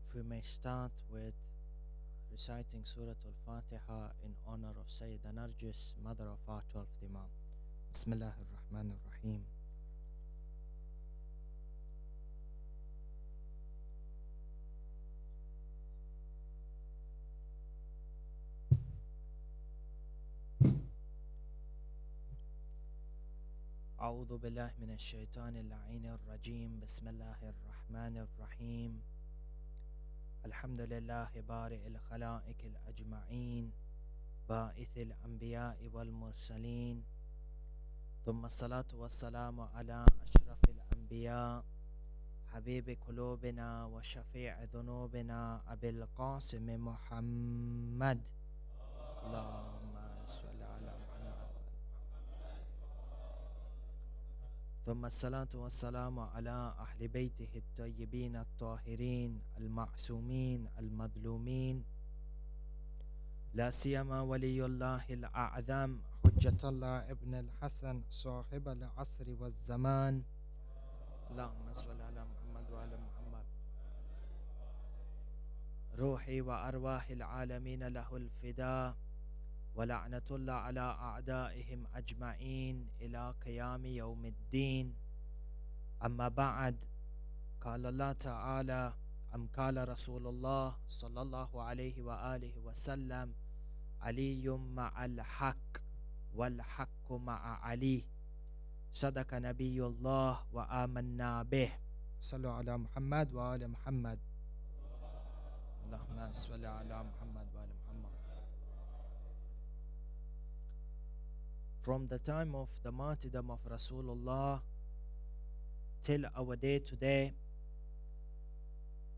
If we may start with reciting Surah Al-Fatiha in honor of Sayyidah Narjis, mother of our 12th Imam. Bismillah ar-Rahman ar-Rahim. أعوذ بالله من الشيطان اللعين الرجيم. بسم الله الرحمن الرحيم. الحمد لله بارئ الخلائق الأجمعين باعث الأنبياء والمرسلين، ثم الصلاة والسلام على أشرف الأنبياء حبيب قلوبنا وشفيع ذنوبنا أبي القاسم محمد. اللهم صل على محمد. ثم الصلاة والسلام على أهل بيته الطيبين الطاهرين المعصومين المظلومين، لا سيما ولي الله الأعظم حجة الله ابن الحسن صاحب العصر والزمان. اللهم صل على محمد وعلى محمد. روحي وأرواح العالمين له الفداء، ولعنة الله على أعدائهم أجمعين إلى قيام يوم الدين. أما بعد، قال الله تعالى قال رسول الله صلى الله عليه وآله وسلم: علي مع الحق والحق مع علي. صدق نبي الله وآمنا به. صلوا على محمد وآل محمد. اللهم صل على محمد وآل محمد. From the time of the martyrdom of Rasulullah till our day today,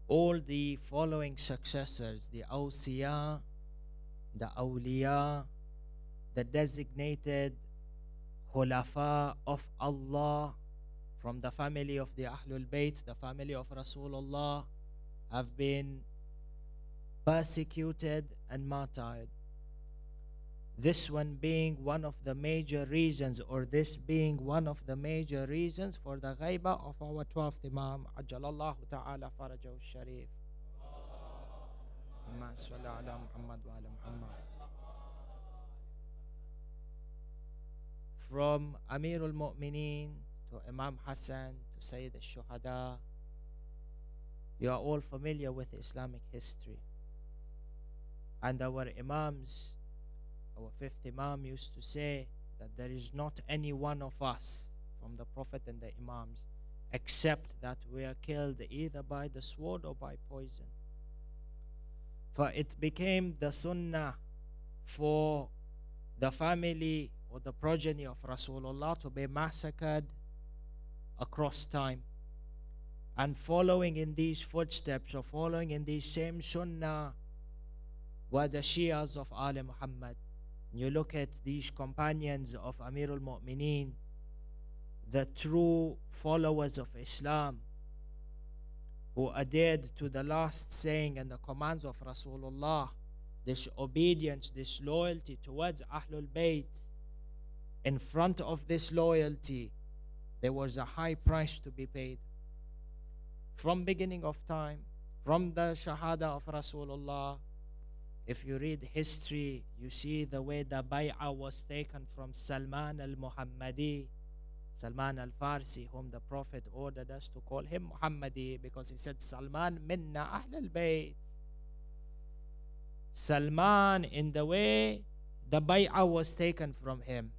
all the following successors, the awsiya, the awliya, the designated khulafa of Allah from the family of the Ahlul Bayt, the family of Rasulullah, have been persecuted and martyred. This one being one of the major reasons, or this being one of the major reasons for the ghaibah of our 12th Imam, Ajjalallahu Ta'ala Farajahu Sharif. Allahumma salli ala Muhammad wa ala Muhammad. From Amir al-Mu'mineen to Imam Hassan to Sayyid al-Shuhada, you are all familiar with Islamic history. And our Imams, our 5th Imam used to say that there is not any one of us from the Prophet and the Imams except that we are killed either by the sword or by poison. For it became the sunnah for the family or the progeny of Rasulullah to be massacred across time. And following in these footsteps, or following in these same sunnah, were the Shias of Ali Muhammad. You look at these companions of Amir al-Mu'mineen, the true followers of Islam, who adhered to the last saying and the commands of Rasulullah, this obedience, this loyalty towards Ahlul Bayt. In front of this loyalty, there was a high price to be paid. From beginning of time, from the Shahada of Rasulullah, if you read history, you see the way the bay'ah was taken from Salman al-Muhammadi, Salman al-Farsi, whom the Prophet ordered us to call him Muhammadi, because he said, Salman minna Ahl al-Bayt. Salman, in the way the bay'ah was taken from him.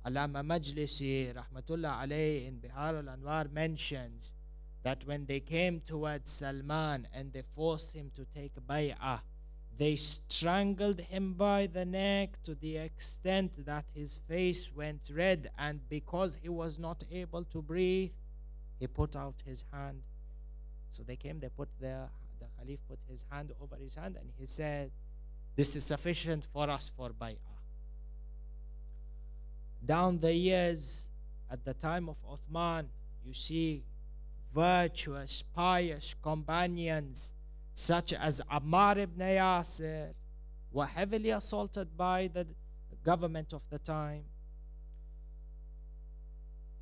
Allama Majlisi, rahmatullah alayhi, in Bihar al-Anwar mentions that when they came towards Salman and they forced him to take bay'ah, they strangled him by the neck to the extent that his face went red, and because he was not able to breathe, he put out his hand. So they came, the Khalif put his hand over his hand, and he said, this is sufficient for us for bay'ah. Down the years, at the time of Uthman, you see virtuous, pious companions such as Ammar ibn Yasir were heavily assaulted by the government of the time.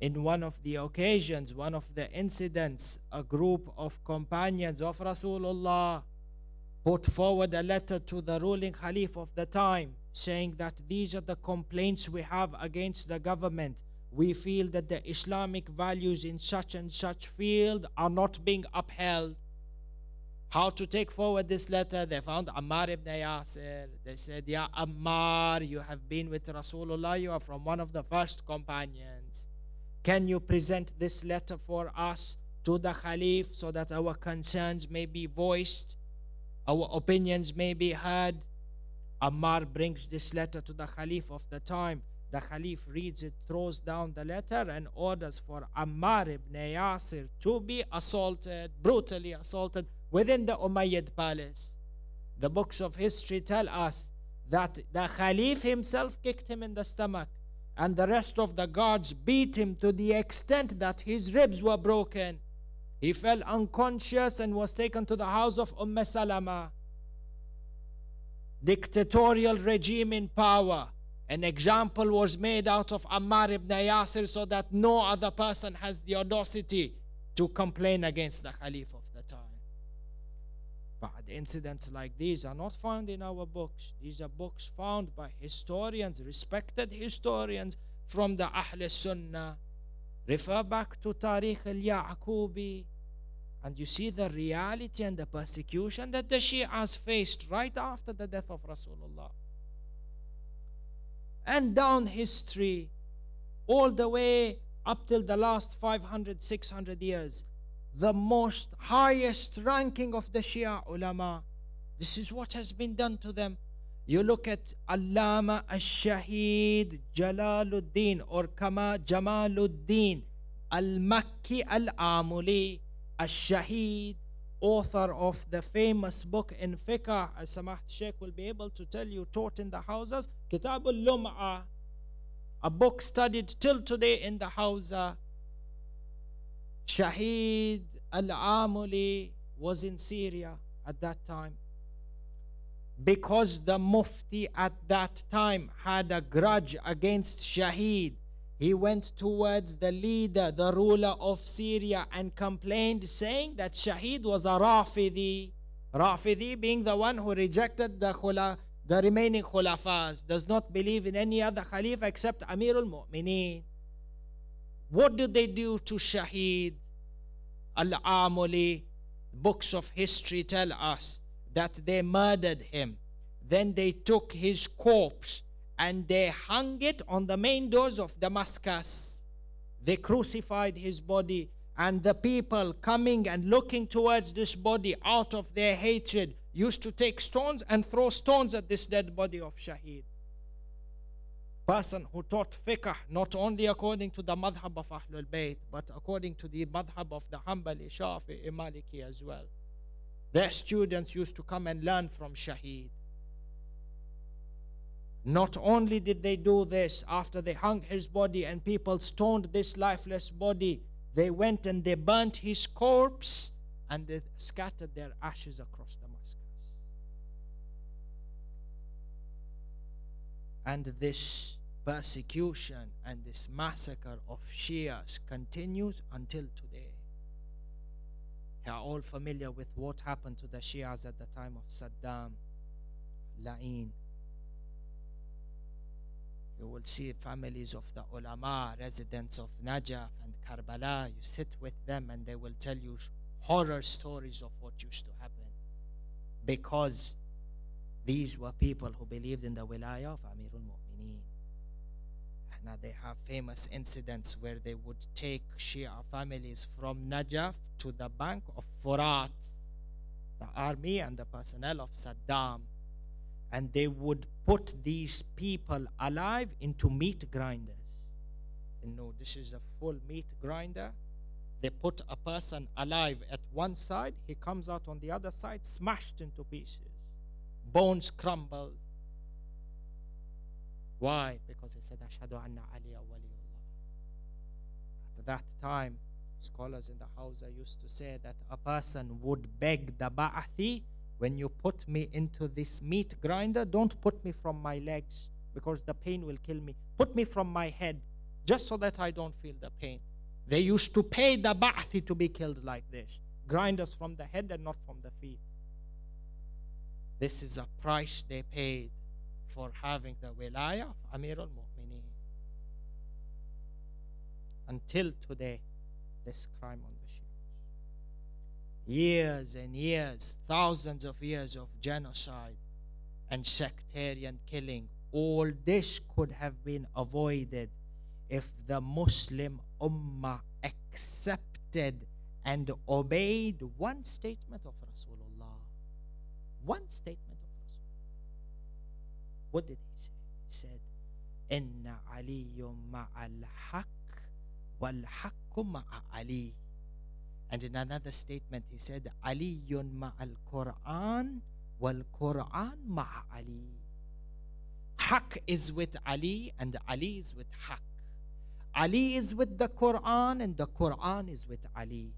In one of the occasions, one of the incidents, a group of companions of Rasulullah put forward a letter to the ruling Khalif of the time, saying that these are the complaints we have against the government. We feel that the Islamic values in such and such field are not being upheld. How to take forward this letter? They found Ammar ibn Yasir. They said, Ya Ammar, you have been with Rasulullah, you are from one of the first companions. Can you present this letter for us to the Khalif so that our concerns may be voiced, our opinions may be heard? Ammar brings this letter to the Khalif of the time. The Khalif reads it, throws down the letter, and orders for Ammar ibn Yasir to be assaulted, brutally assaulted, within the Umayyad palace. The books of history tell us that the Khalif himself kicked him in the stomach, and the rest of the guards beat him to the extent that his ribs were broken. He fell unconscious and was taken to the house of Salama. Dictatorial regime in power. An example was made out of Ammar ibn Yasir so that no other person has the audacity to complain against the Khalif of the time. But incidents like these are not found in our books. These are books found by historians, respected historians from the Ahl Sunnah. Refer back to Tariq al-Ya'qubi, and you see the reality and the persecution that the Shias faced right after the death of Rasulullah. And down history, all the way up till the last 500, 600 years, the most highest ranking of the Shia ulama, this is what has been done to them. You look at Allama al-Shahid Jalaluddin or Kama Jamaluddin al-Makki al-Amuli al-Shahid, author of the famous book in fiqh, as Samahat Sheikh will be able to tell you, taught in the houses, Kitab al-Lum'a, a book studied till today in the Hawza. Shahid al-Amuli was in Syria at that time. Because the Mufti at that time had a grudge against Shahid, he went towards the leader, the ruler of Syria, and complained, saying that Shahid was a Rafidi. Rafidi being the one who rejected the remaining Khulafas, does not believe in any other Khalifa except Amirul Mu'mineen. What did they do to Shahid al-Amuli? Books of history tell us that they murdered him. Then they took his corpse and they hung it on the main doors of Damascus. They crucified his body, and the people coming and looking towards this body out of their hatred used to take stones and throw stones at this dead body of Shahid. Person who taught fiqh not only according to the madhab of Ahlul Bayt, but according to the madhab of the Hanbali, Shafi'i, Maliki as well. Their students used to come and learn from Shahid. Not only did they do this, after they hung his body and people stoned this lifeless body, they went and they burnt his corpse and they scattered their ashes across Damascus. And this persecution and this massacre of Shias continues until today. You are all familiar with what happened to the Shias at the time of Saddam, La'in. You will see families of the ulama, residents of Najaf and Karbala. You sit with them and they will tell you horror stories of what used to happen, because these were people who believed in the wilayah of Amirul Mu'mineen. Now they have famous incidents where they would take Shia families from Najaf to the bank of Furat, the army and the personnel of Saddam, and they would put these people alive into meat grinders. You know, this is a full meat grinder. They put a person alive at one side, he comes out on the other side, smashed into pieces, bones crumbled. Why? Because he said, Ashhadu anna Ali waliyullah. At that time, scholars in the Hawza used to say that a person would beg the Ba'athi, when you put me into this meat grinder, don't put me from my legs because the pain will kill me. Put me from my head just so that I don't feel the pain. They used to pay the Ba'athi to be killed like this. Grinders from the head and not from the feet. This is a price they paid for having the wilayah of Amir al-Mu'mineen. Until today, this crime on the Shias. Years and years, thousands of years of genocide and sectarian killing. All this could have been avoided if the Muslim Ummah accepted and obeyed one statement of Rasulullah. One statement of Rasulullah. What did he say? He said, Inna aliyyum ma'al haq wal haqqu ma'a Ali. And in another statement he said, Aliyyun ma'al Quran wal Quran ma'a Ali. Haq is with Ali and Ali is with Haq. Ali is with the Quran and the Quran is with Ali.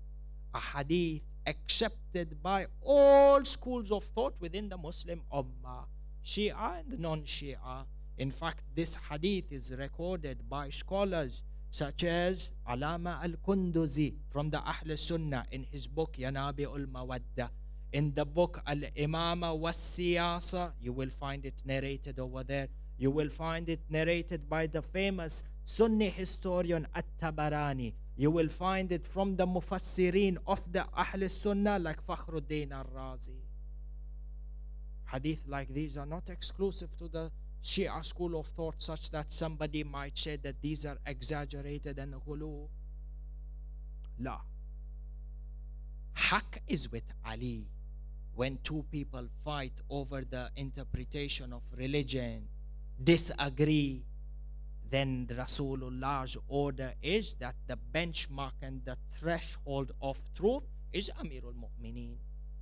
A hadith accepted by all schools of thought within the Muslim Ummah, Shia and non-Shia. In fact, this hadith is recorded by scholars such as Alama al-Kunduzi from the Ahl Sunnah in his book Yanabi'ul Mawadda. In the book Al-Imama was-Siyasa, you will find it narrated over there. You will find it narrated by the famous Sunni historian At-Tabarani. You will find it from the Mufassirin of the Ahl Sunnah like Fakhruddin al-Razi. Hadith like these are not exclusive to the Shia school of thought, such that somebody might say that these are exaggerated and ghulu. La. Haq is with Ali. When two people fight over the interpretation of religion, disagree, then Rasulullah's order is that the benchmark and the threshold of truth is Amirul Mu'mineen.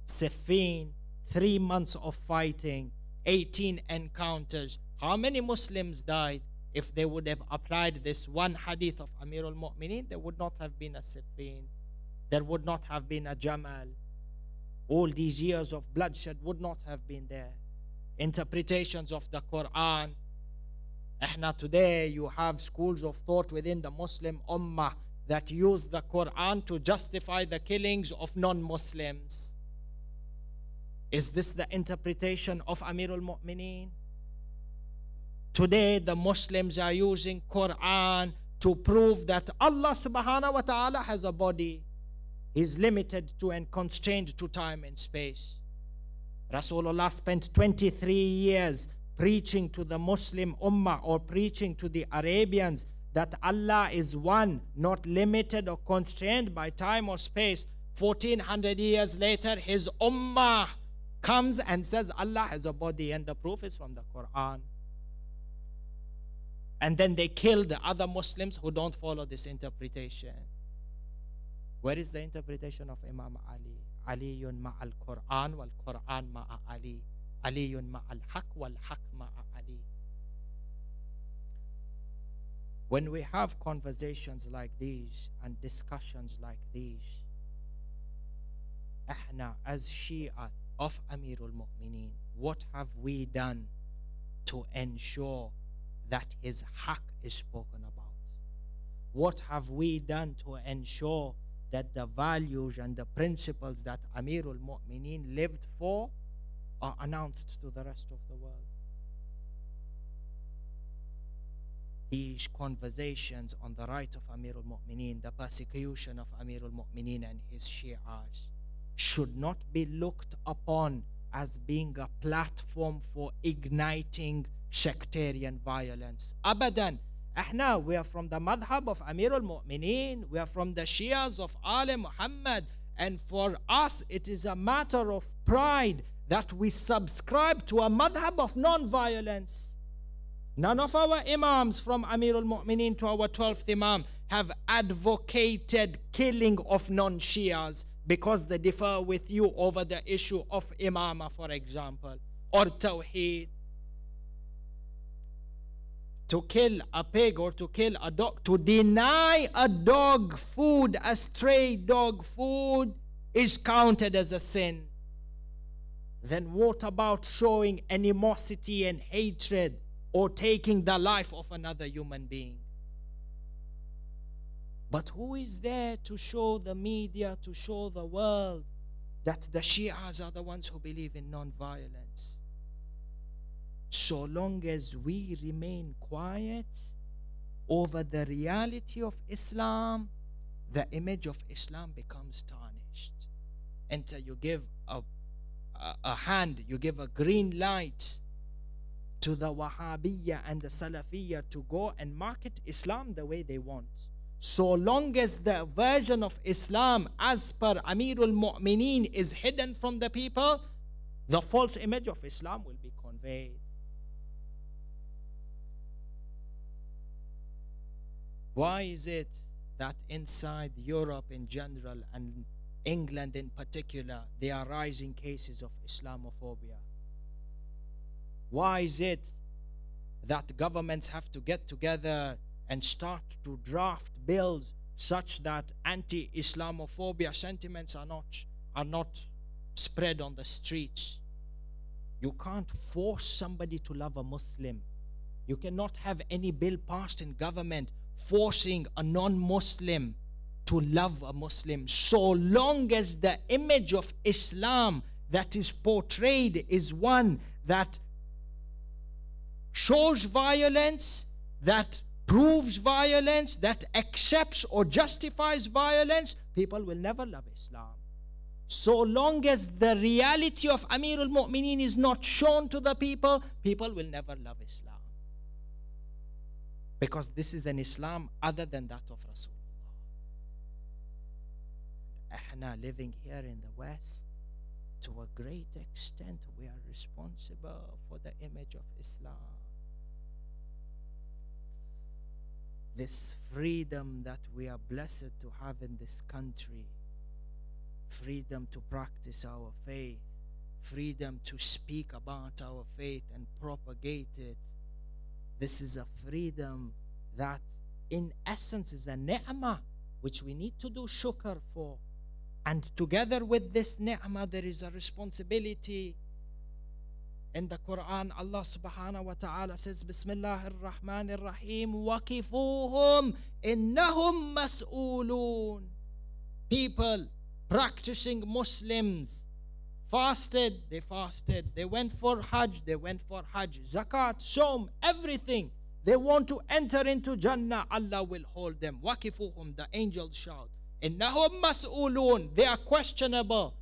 Siffin, 3 months of fighting, 18 encounters. How many Muslims died? If they would have applied this one hadith of Amirul Mu'mineen, there would not have been a Siffin. There would not have been a Jamal. All these years of bloodshed would not have been there. Interpretations of the Quran. Today you have schools of thought within the Muslim Ummah that use the Quran to justify the killings of non-Muslims. Is this the interpretation of Amirul Mu'mineen? Today the Muslims are using Quran to prove that Allah subhanahu wa ta'ala has a body. He's limited to and constrained to time and space. Rasulullah spent 23 years preaching to the Muslim Ummah, or preaching to the Arabians, that Allah is one, not limited or constrained by time or space. 1400 years later, his Ummah comes and says Allah has a body, and the proof is from the Quran. And then they kill the other Muslims who don't follow this interpretation. Where is the interpretation of Imam Ali? Aliyun ma'al Quran wal Quran ma'a Ali. Aliyun ma'al haq wal haq ma'a Ali. When we have conversations like these and discussions like these, as Shia of Amirul Mu'mineen, what have we done to ensure that his haq is spoken about? What have we done to ensure that the values and the principles that Amirul Mu'mineen lived for are announced to the rest of the world? These conversations on the right of Amirul Mu'mineen, the persecution of Amirul Mu'mineen and his Shi'as, should not be looked upon as being a platform for igniting sectarian violence. Abadan. We are from the madhab of Amirul Mu'mineen. We are from the Shias of Ali Muhammad. And for us, it is a matter of pride that we subscribe to a madhab of non-violence. None of our imams from Amirul Mu'mineen to our 12th imam have advocated killing of non-Shias because they differ with you over the issue of imama, for example, or tawheed. To kill a pig or to kill a dog, to deny a dog food, a stray dog food, is counted as a sin. Then what about showing animosity and hatred or taking the life of another human being? But who is there to show the media, to show the world that the Shias are the ones who believe in non-violence. So long as we remain quiet over the reality of Islam, the image of Islam becomes tarnished. Until you give a hand, you give a green light to the Wahhabiyya and the Salafiyya to go and market Islam the way they want. So long as the version of Islam as per Amirul Mu'mineen is hidden from the people, the false image of Islam will be conveyed. Why is it that inside Europe in general and England in particular, there are rising cases of Islamophobia? Why is it that governments have to get together and start to draft bills such that anti-Islamophobia sentiments are not spread on the streets? You can't force somebody to love a Muslim. You cannot have any bill passed in government forcing a non-Muslim to love a Muslim, so long as the image of Islam that is portrayed is one that shows violence, that proves violence, that accepts or justifies violence, people will never love Islam. So long as the reality of Amirul Mu'mineen is not shown to the people, people will never love Islam. Because this is an Islam other than that of Rasulullah. Ahna living here in the West, to a great extent, we are responsible for the image of Islam. This freedom that we are blessed to have in this country, freedom to practice our faith, freedom to speak about our faith and propagate it. This is a freedom that in essence is a ni'mah which we need to do shukr for. And together with this ni'mah there is a responsibility. In the Quran, Allah subhanahu wa ta'ala says, Bismillahir Rahmanir Rahim, Waqifuhum innahum mas'ooloon. People, practicing Muslims, fasted, they fasted. They went for Hajj, they went for Hajj. Zakat, Sawm, everything. They want to enter into Jannah, Allah will hold them. Waqifuhum, the angels shout. Innahum mas'ooloon. They are questionable.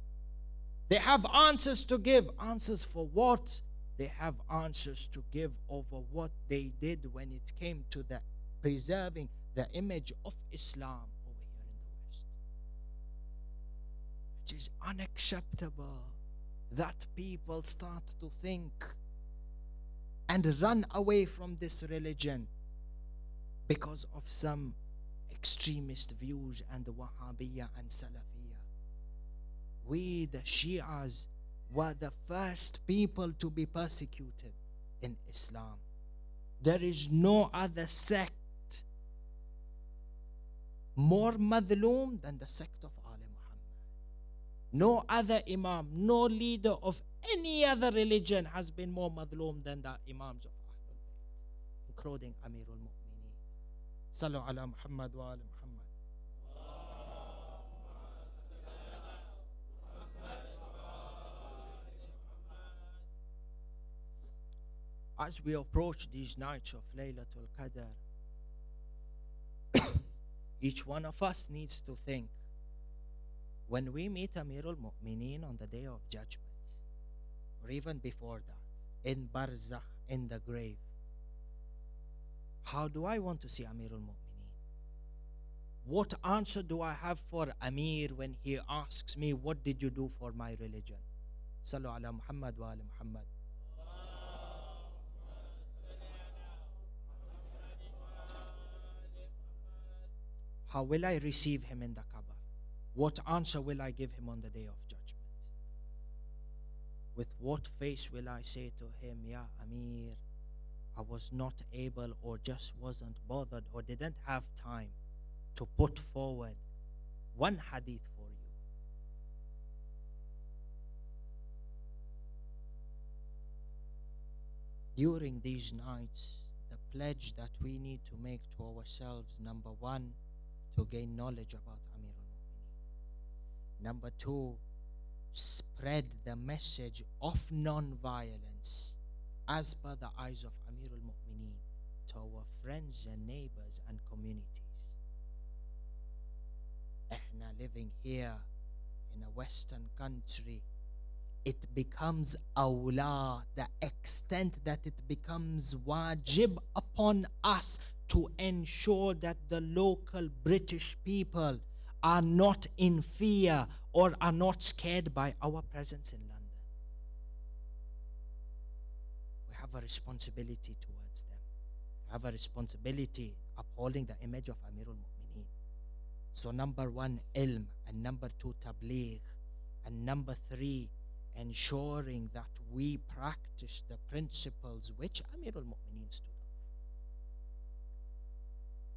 They have answers to give. Answers for what? They have answers to give over what they did when it came to the preserving the image of Islam over here in the West. It is unacceptable that people start to think and run away from this religion because of some extremist views and the Wahhabiyya and Salafiyya. We, the Shias, were the first people to be persecuted in Islam. There is no other sect more madloom than the sect of Ali Muhammad. No other Imam, no leader of any other religion has been more madloom than the Imams of Ahlul Bayt, including Amirul Mu'mineen. Sallu ala Muhammad wa ala Muhammad. As we approach these nights of Laylatul Qadr, each one of us needs to think, when we meet Amirul Mu'mineen on the Day of Judgment, or even before that, in Barzakh, in the grave, how do I want to see Amirul Mu'mineen? What answer do I have for Amir when he asks me, what did you do for my religion? Sallu ala Muhammad wa ala Muhammad. How will I receive him in the Qabr? What answer will I give him on the Day of Judgment? With what face will I say to him, Ya Amir, I was not able or just wasn't bothered or didn't have time to put forward one hadith for you. During these nights, the pledge that we need to make to ourselves, number one, to gain knowledge about Amirul Mu'mineen. Number two, spread the message of non-violence as per the eyes of Amir al-Mu'mineen to our friends and neighbors and communities. Ehna living here in a Western country, it becomes awla, the extent that it becomes wajib upon us to ensure that the local British people are not in fear or are not scared by our presence in London. We have a responsibility towards them. We have a responsibility upholding the image of Amir al-Mu'mineen. So number one, ilm, and number two, tabligh, and number three, ensuring that we practice the principles which Amir al-Mu'mineen stood up.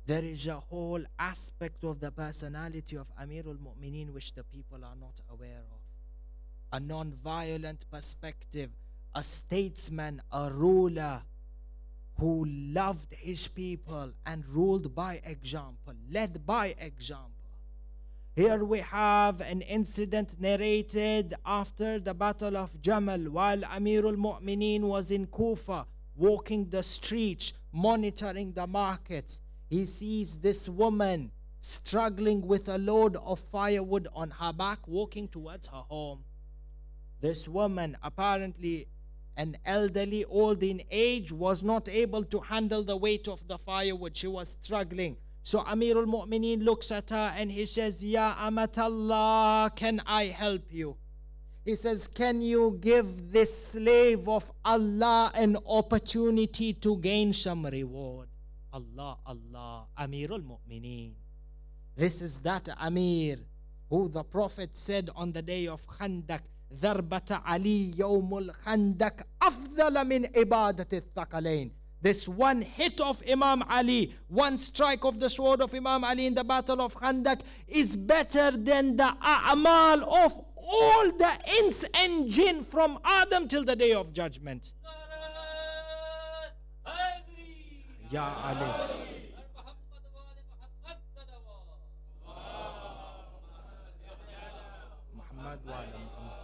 There is a whole aspect of the personality of Amir al-Mu'mineen which the people are not aware of. A non-violent perspective, a statesman, a ruler who loved his people and ruled by example, led by example. Here we have an incident narrated after the Battle of Jamal, while Amir al-Mu'mineen was in Kufa, walking the streets, monitoring the markets. He sees this woman struggling with a load of firewood on her back, walking towards her home. This woman, apparently an elderly, old in age, was not able to handle the weight of the firewood. She was struggling. So Amir al-Mu'mineen looks at her and he says, Ya Amatallah, can I help you? He says, can you give this slave of Allah an opportunity to gain some reward? Allah, Allah, Amir al-Mu'mineen. This is that Amir who the Prophet said on the day of Khandak, Dharbata Ali yawmul Khandak afdala min ibadat al-thaqalain. This one hit of Imam Ali, one strike of the sword of Imam Ali in the battle of Khandak is better than the a'mal of all the ins and jinn from Adam till the day of judgment. Ya Ali. Muhammad wa ala Muhammad.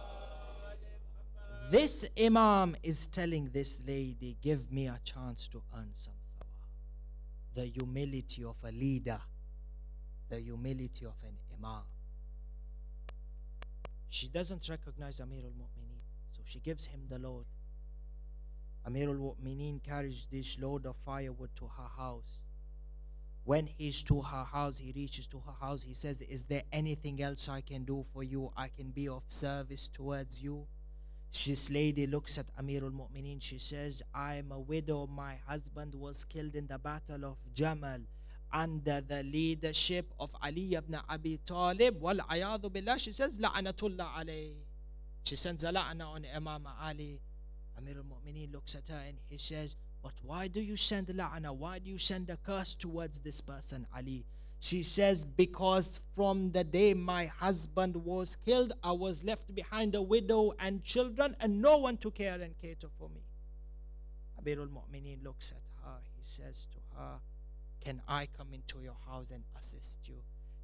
This Imam is telling this lady, give me a chance to earn some thawab. The humility of a leader, the humility of an Imam. She doesn't recognize Amir al-Mu'mineen, so she gives him the load. Amir al-Mu'mineen carries this load of firewood to her house. When he's to her house, he reaches to her house, he says, is there anything else I can do for you? I can be of service towards you? This lady looks at Amir al-Mu'mineen. She says, I'm a widow. My husband was killed in the battle of Jamal under the leadership of Ali ibn Abi Talib. Wal-ayadu billah. She says, La'anatullah alayh. She sends a la'na on Imam Ali. Amir al-Mu'mineen looks at her and he says, but why do you send la'na? Why do you send a curse towards this person, Ali? She says, because from the day my husband was killed, I was left behind a widow and children and no one to care and cater for me. Amir al-Mu'mineen looks at her. He says to her, can I come into your house and assist you?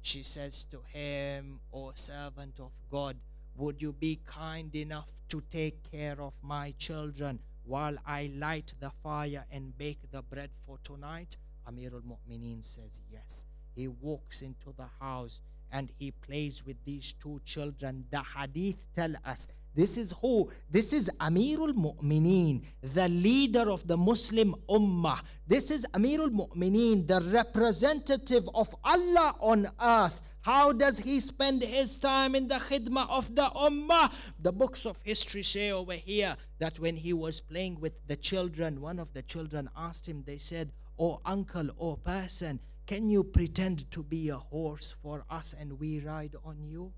She says to him, O servant of God, would you be kind enough to take care of my children while I light the fire and bake the bread for tonight? Amir al-Mu'mineen says yes. He walks into the house and he plays with these two children. The hadith tell us, this is who? This is Amir al-Mu'mineen, the leader of the Muslim Ummah. This is Amir al-Mu'mineen, the representative of Allah on earth. How does he spend his time in the khidmah of the Ummah? The books of history say over here that when he was playing with the children, one of the children asked him, they said, oh uncle, oh person, can you pretend to be a horse for us and we ride on you?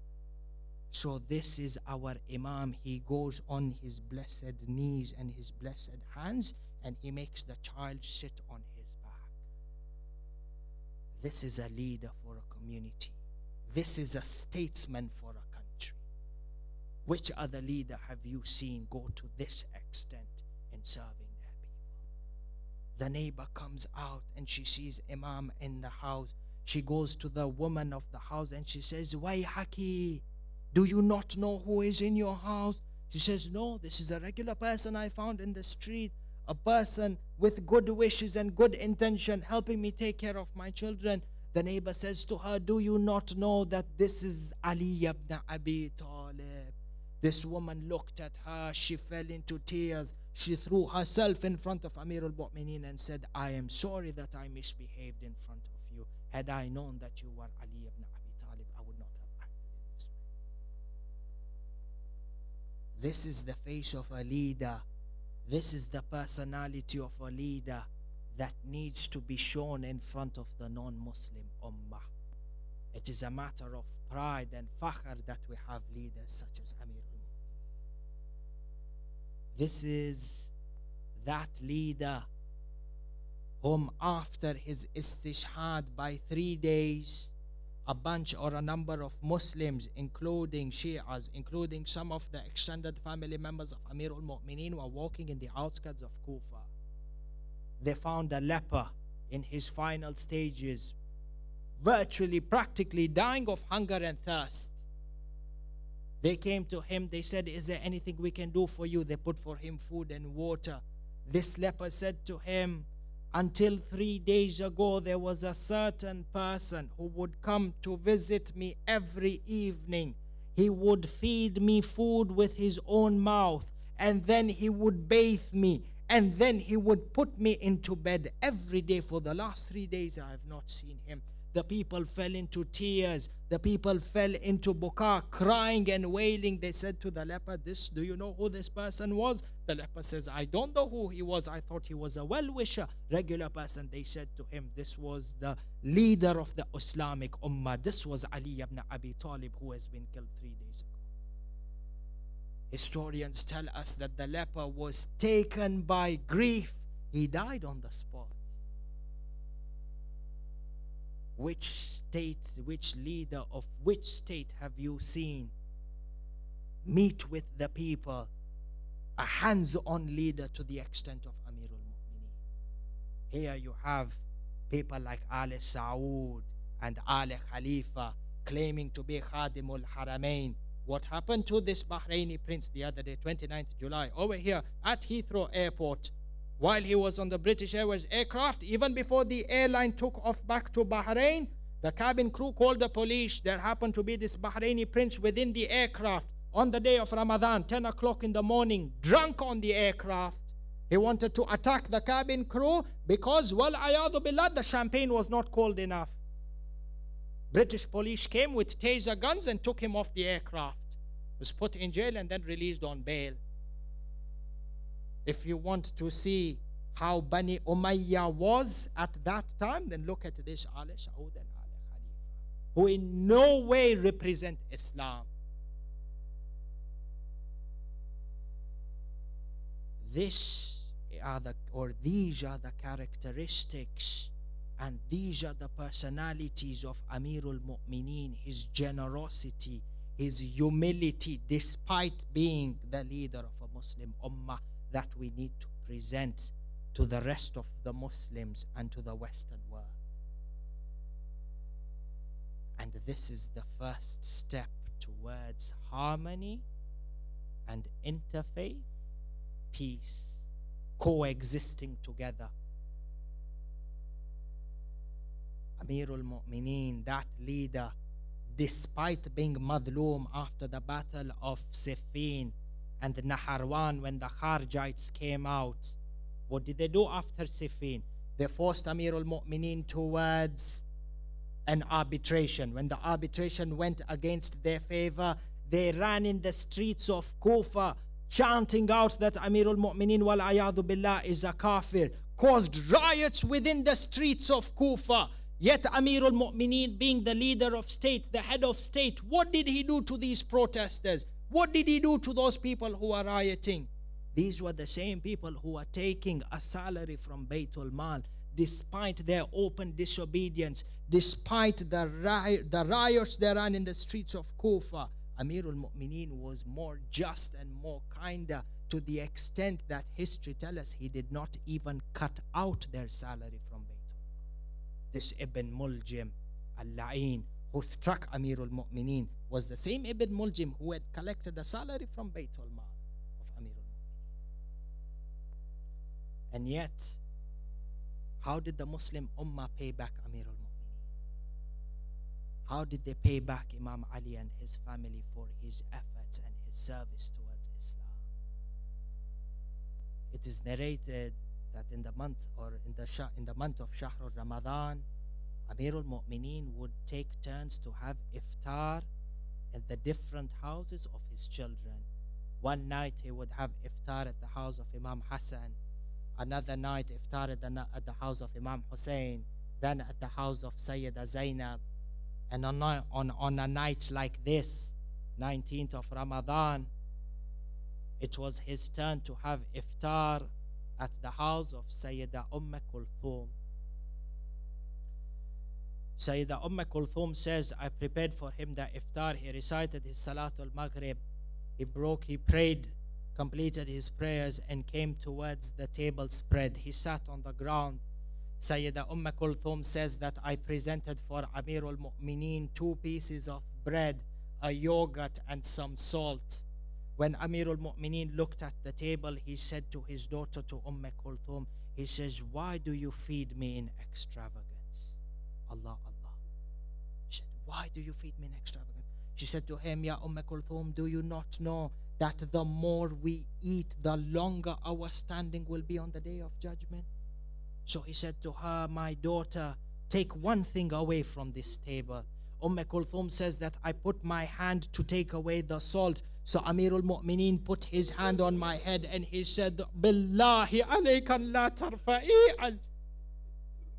So this is our Imam. He goes on his blessed knees and his blessed hands and he makes the child sit on his back. This is a leader for a community. This is a statesman for a country. Which other leader have you seen go to this extent in serving? The neighbor comes out and she sees Imam in the house. She goes to the woman of the house and she says, Wayhaki, Do you not know who is in your house? She says, no, this is a regular person I found in the street, a person with good wishes and good intention, helping me take care of my children. The neighbor says to her, do you not know that this is Ali ibn Abi Talib? This woman looked at her, she fell into tears. She threw herself in front of Amir al-Mu'mineen and said, I am sorry that I misbehaved in front of you. Had I known that you were Ali ibn Abi Talib, I would not have acted in this way. This is the face of a leader. This is the personality of a leader that needs to be shown in front of the non-Muslim ummah. It is a matter of pride and fakhr that we have leaders such as Amir al-Mu'mineen. This is that leader whom after his istishhad by 3 days, a bunch or a number of Muslims, including Shias, including some of the extended family members of Amir al-Mu'mineen, were walking in the outskirts of Kufa. They found a leper in his final stages, virtually, practically dying of hunger and thirst. They came to him, they said, is there anything we can do for you? They put for him food and water. This leper said to him, until 3 days ago, there was a certain person who would come to visit me every evening. He would feed me food with his own mouth, and then he would bathe me, and then he would put me into bed every day. For the last 3 days, I have not seen him. The people fell into tears. The people fell into buka, crying and wailing. They said to the leper, do you know who this person was? The leper says, I don't know who he was. I thought he was a well-wisher, regular person. They said to him, this was the leader of the Islamic Ummah. This was Ali ibn Abi Talib, who has been killed 3 days ago. Historians tell us that the leper was taken by grief. He died on the spot. Which leader of which state have you seen meet with the people, a hands-on leader to the extent of Amir al-Mu'mineen? Here you have people like Ali Saud and Ali Khalifa claiming to be Khadim al-Haramain. What happened to this Bahraini prince the other day, 29th July, over here at Heathrow Airport? While he was on the British Airways aircraft, even before the airline took off back to Bahrain, the cabin crew called the police. There happened to be this Bahraini prince within the aircraft on the day of Ramadan, 10 o'clock in the morning, drunk on the aircraft. He wanted to attack the cabin crew because, well, ayadu billah, the champagne was not cold enough. British police came with taser guns and took him off the aircraft. He was put in jail and then released on bail. If you want to see how Bani Umayyah was at that time, then look at this Ali Saud and Ali Khalifa, who in no way represent Islam. These are the characteristics and these are the personalities of Amir al-Mu'mineen, his generosity, his humility, despite being the leader of a Muslim ummah, that we need to present to the rest of the Muslims and to the Western world. And this is the first step towards harmony and interfaith peace, coexisting together. Amir al-Mu'mineen, that leader, despite being madloom after the battle of Siffin and Naharwan, when the Kharjites came out, what did they do after Siffin? They forced Amir al-Mu'mineen towards an arbitration. When the arbitration went against their favor, they ran in the streets of Kufa, chanting out that Amir al-Mu'mineen wal ayadu billah is a kafir, caused riots within the streets of Kufa. Yet Amir al-Mu'mineen, being the leader of state, the head of state, what did he do to these protesters? What did he do to those people who are rioting? These were the same people who were taking a salary from Baytul Mal, despite their open disobedience, despite the riots they ran in the streets of Kufa. Amir al-Mu'mineen was more just and more kinder, to the extent that history tells us he did not even cut out their salary from Baytul Mal. This Ibn Muljim al-La'in, who struck Amir al-Mu'mineen was the same Ibn Muljim who had collected a salary from Baytul Mal of Amir al-Mu'mineen. And yet, how did the Muslim Ummah pay back Amir al-Mu'mineen? How did they pay back Imam Ali and his family for his efforts and his service towards Islam? It is narrated that in the month of Shahr Ramadan, Amir al-Mu'mineen would take turns to have iftar in the different houses of his children. One night he would have iftar at the house of Imam Hassan, another night iftar at the house of Imam Husayn, then at the house of Sayyida Zainab. And on a night like this, 19th of Ramadan, it was his turn to have iftar at the house of Sayyida Kulthum. Sayyida Kulthum says, I prepared for him the iftar. He recited his Salatul Maghrib. He prayed, completed his prayers, and came towards the table spread. He sat on the ground. Sayyida Kulthum says that I presented for Amir al-Mu'mineen 2 pieces of bread, a yogurt, and some salt. When Amir al-Mu'mineen looked at the table, he said to his daughter, to Kulthum, he says, why do you feed me in extravagance? Allah, Allah. She said, why do you feed me in extravagance? She said to him, Ya Kulthum, do you not know that the more we eat, the longer our standing will be on the day of judgment? So he said to her, my daughter, take one thing away from this table. Kulthum says that I put my hand to take away the salt. So Amir al-Mu'mineen put his hand on my head and he said, Billahi alaykan la tarfa'i.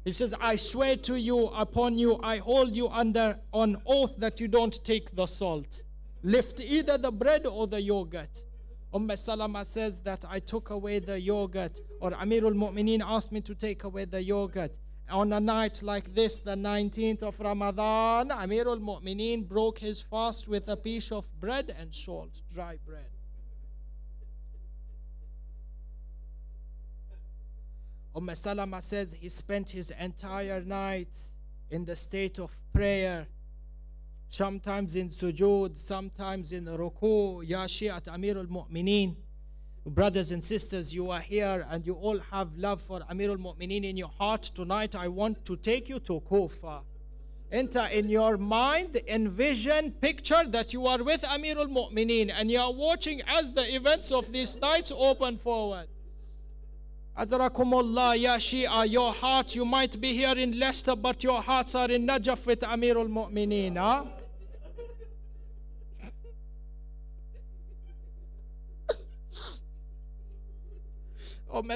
He says, I swear to you, upon you, I hold you on oath that you don't take the salt. Lift either the bread or the yogurt. Salama says that I took away the yogurt, or Amir al-Mu'mineen asked me to take away the yogurt. On a night like this, the 19th of Ramadan, Amir al-Mu'mineen broke his fast with a piece of bread and salt, dry bread. Salama says he spent his entire night in the state of prayer, sometimes in sujood, sometimes in ruku. Ya Shi'at Amir al-Mu'mineen. Brothers and sisters, you are here and you all have love for Amir al-Mu'mineen in your heart. Tonight I want to take you to Kufa. Enter in your mind, envision, picture that you are with Amir al-Mu'mineen and you are watching as the events of this night open forward. Adrakumullah, Ya Shia, your heart, you might be here in Leicester, but your hearts are in Najaf with Amir al-Mu'mineen. Huh?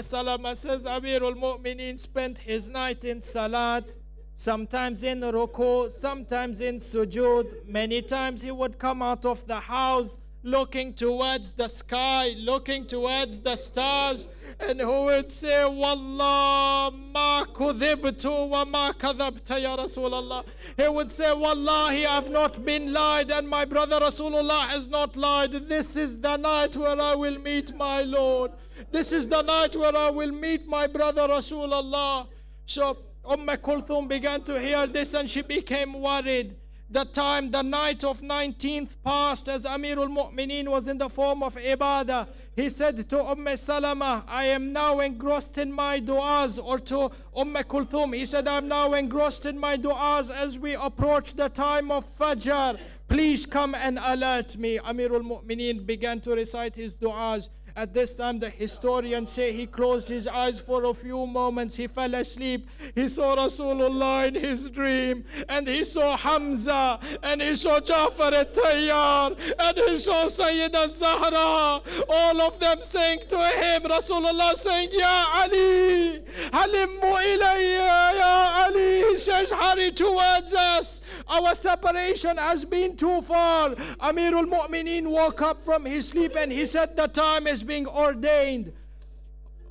Salama says Amir al-Mu'mineen spent his night in salat, sometimes in ruku, sometimes in sujood. Many times he would come out of the house looking towards the sky, looking towards the stars, and who would say, Wallah ma kudhibtu wa ma kadhabta ya Rasulallah. He would say, Wallahi, I've not been lied and my brother Rasulullah has not lied. This is the night where I will meet my Lord. This is the night where I will meet my brother Rasulullah. So Kulthum began to hear this and she became worried. The night of 19th passed as Amir al-Mu'mineen was in the form of ibadah. He said to Salama, I am now engrossed in my du'as, or to Kulthum, he said, I am now engrossed in my du'as as we approach the time of Fajr. Please come and alert me. Amir al-Mu'mineen began to recite his du'as. At this time, the historians say he closed his eyes for a few moments. He fell asleep. He saw Rasulullah in his dream, and he saw Hamza, and he saw Jafar al-Tayyar, and he saw Sayyida Zahra. All of them saying to him, Rasulullah saying, Ya Ali, halimmu ilayya, Ya Ali. He says, hurry towards us. Our separation has been too far. Amir al-Mu'mineen woke up from his sleep and he said, the time is being ordained.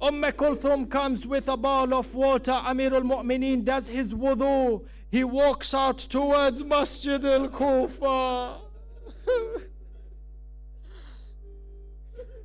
Kulthum comes with a bowl of water. Amir al-Mu'mineen does his wudu. He walks out towards Masjid al-Kufa.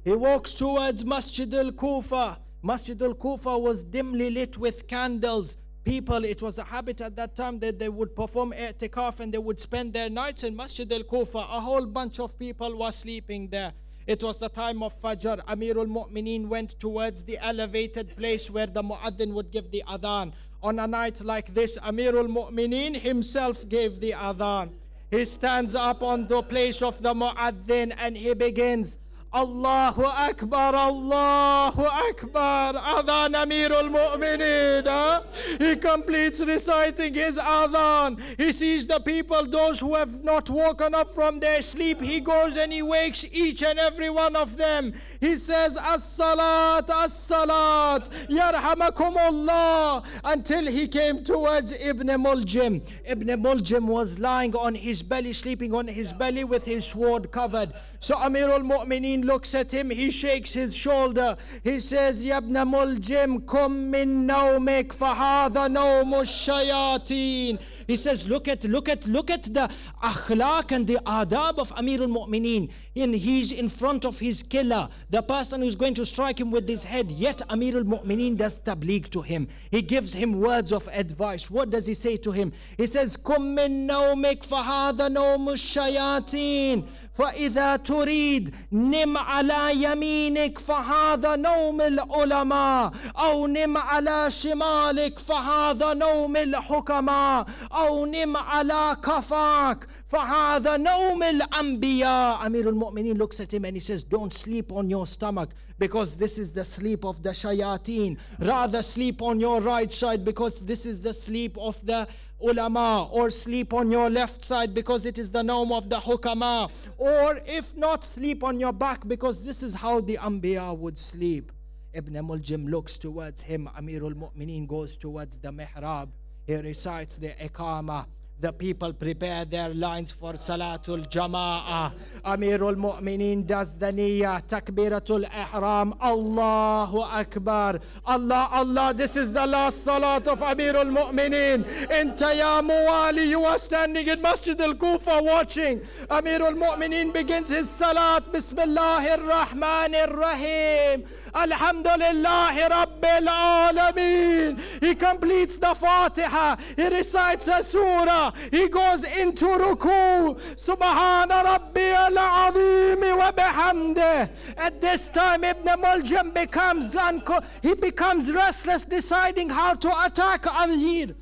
He walks towards Masjid al-Kufa. Masjid al-Kufa was dimly lit with candles. people, it was a habit at that time that they would perform i'tikaf and they would spend their nights in Masjid al-Kufa. A whole bunch of people were sleeping there. It was the time of Fajr. Amirul Mu'mineen went towards the elevated place where the Mu'adhin would give the adhan. On a night like this, Amirul Mu'mineen himself gave the adhan. He stands up on the place of the Mu'adhin and he begins, Allahu Akbar, Allahu Akbar, Adhan Amirul Mu'mineen. He completes reciting his adhan. He sees the people, those who have not woken up from their sleep. He goes and he wakes each and every one of them. He says, As-salat, As-salat, Yarhamakumullah, until he came towards Ibn Muljim. Ibn Muljim was lying on his belly, sleeping on his belly with his sword covered. So Amirul Mu'mineen looks at him, he shakes his shoulder. He says, Ya ibn Muljim, kum min nawmik fahadha nawmu shayateen. He says, look at the akhlaq and the adab of Amirul Mu'mineen. And he's in front of his killer, the person who's going to strike him with his head. Yet Amirul Mu'mineen does tabligh to him. He gives him words of advice. What does he say to him? He says, kum min nawmik fahadha nawmu shayateen. فإذا تريد نم على يمينك فهذا نوم العلماء أو نم على شمالك فهذا نوم الحكماء أو نم على كفاك فهذا نوم الأنبياء. Amirul Mu'mineen looks at him and he says, don't sleep on your stomach because this is the sleep of the shayateen. Rather sleep on your right side because this is the sleep of the ulama, or sleep on your left side because it is the nawm of the hukama, or if not, sleep on your back because this is how the anbiya would sleep. Ibn Muljim looks towards him. Amirul Mu'mineen goes towards the mihrab. He recites the iqamah. The people prepare their lines for Salatul Jama'ah. Amirul Mu'mineen does the niyyah, Takbiratul Ihram, Allahu Akbar. Allah, Allah, this is the last Salat of Amirul Mu'mineen. Inta ya Muwali, you are standing in Masjid al-Kufa watching. Amirul Mu'mineen begins his Salat, Bismillahir Rahmanir Rahim, Alhamdulillahi Rabbil Alameen. He completes the Fatiha. He recites a surah. He goes into ruku. Subhana Rabbiyal Azim wa bihamdih. At this time, Ibn Muljim becomes restless, deciding how to attack Amir.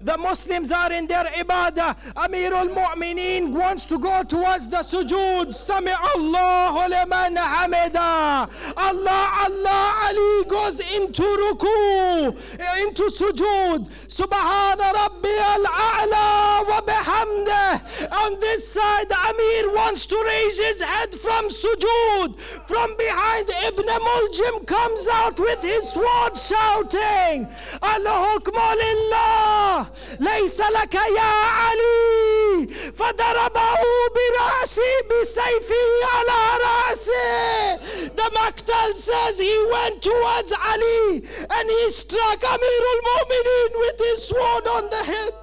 The Muslims are in their ibadah. Amirul Mu'mineen wants to go towards the sujood. Sami Allahu liman hamida. Allah, Allah, Ali goes into ruku, into sujood. Subhana Rabbiyal A'la wa bihamdih. On this side, Amir wants to raise his head from sujood. From behind, Ibn Muljim comes out with his sword shouting, Al-Hukmu Lillah. ليس لك يا علي فضربه برأسي بسيفه على رأسه. The Maktal says he went towards Ali and he struck Amirul Mu'mineen with his sword on the head.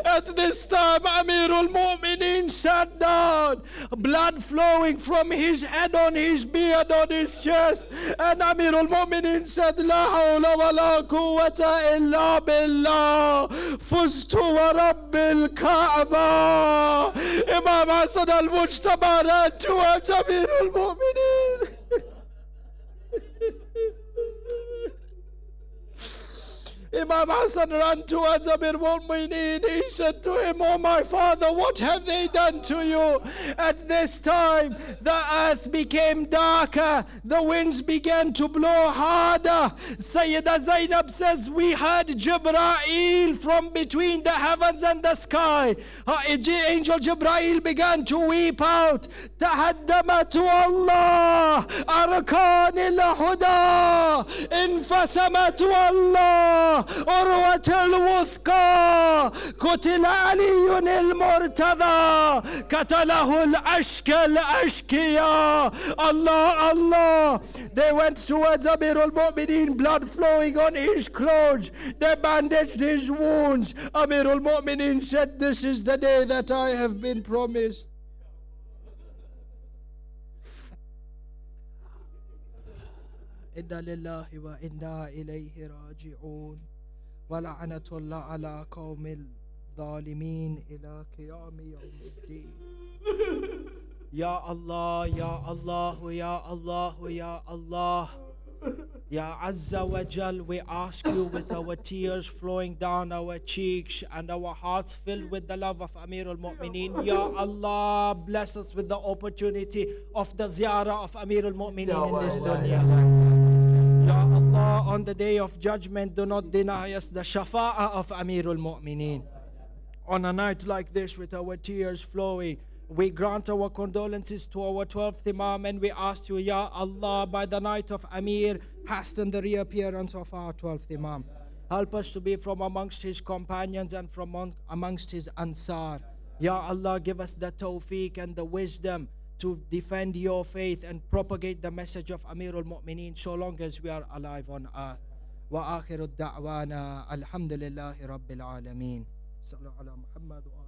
At this time, Amirul Mu'mineen sat down, blood flowing from his head on his beard, on his chest. And Amirul Mu'mineen said, La hawla wa la quwwata illa billah, fustu wa rabbil Kaaba. Imam Hassan al-Mujtaba ran towards Amirul Mu'mineen. Imam Hassan ran towards Amirul Mu'mineen. He said to him, Oh my father, what have they done to you? At this time, the earth became darker. The winds began to blow harder. Sayyida Zainab says, we heard Jibreel from between the heavens and the sky. Angel Jibreel began to weep out. تهدمت والله أركان الهدى انفسمت والله عروة الوثقى قتل علي المرتضى قتله الأشقياء. Allah, Allah. They went towards Amir al-Mu'mineen, blood flowing on his clothes. They bandaged his wounds. Amir al-Mu'mineen said, this is the day that I have been promised. Inna lillahi wa inna ilayhi raji'un. Wa la'anatullah ala qawmil zalimin ila qiyami yawmiddin. Ya Allah, Ya Allah, Ya Allah, Ya Allah. Ya Azza wa Jal, we ask you with our tears flowing down our cheeks and our hearts filled with the love of Amir al-Mu'mineen. Ya Allah, bless us with the opportunity of the ziyarah of Amir al-Mu'mineen in this dunya. Ya Allah, on the day of judgment, do not deny us the shafa'ah of Amir al-Mu'mineen. On a night like this with our tears flowing, we grant our condolences to our 12th Imam, and we ask you, Ya Allah, by the night of Amir, hasten the reappearance of our 12th Imam. Help us to be from amongst his companions and from amongst his Ansar. Ya Allah, give us the tawfiq and the wisdom to defend your faith and propagate the message of Amir al-Mu'mineen so long as we are alive on earth. Wa akhiru da'wana alhamdulillahi rabbil alameen. Sallallahu ala Muhammad wa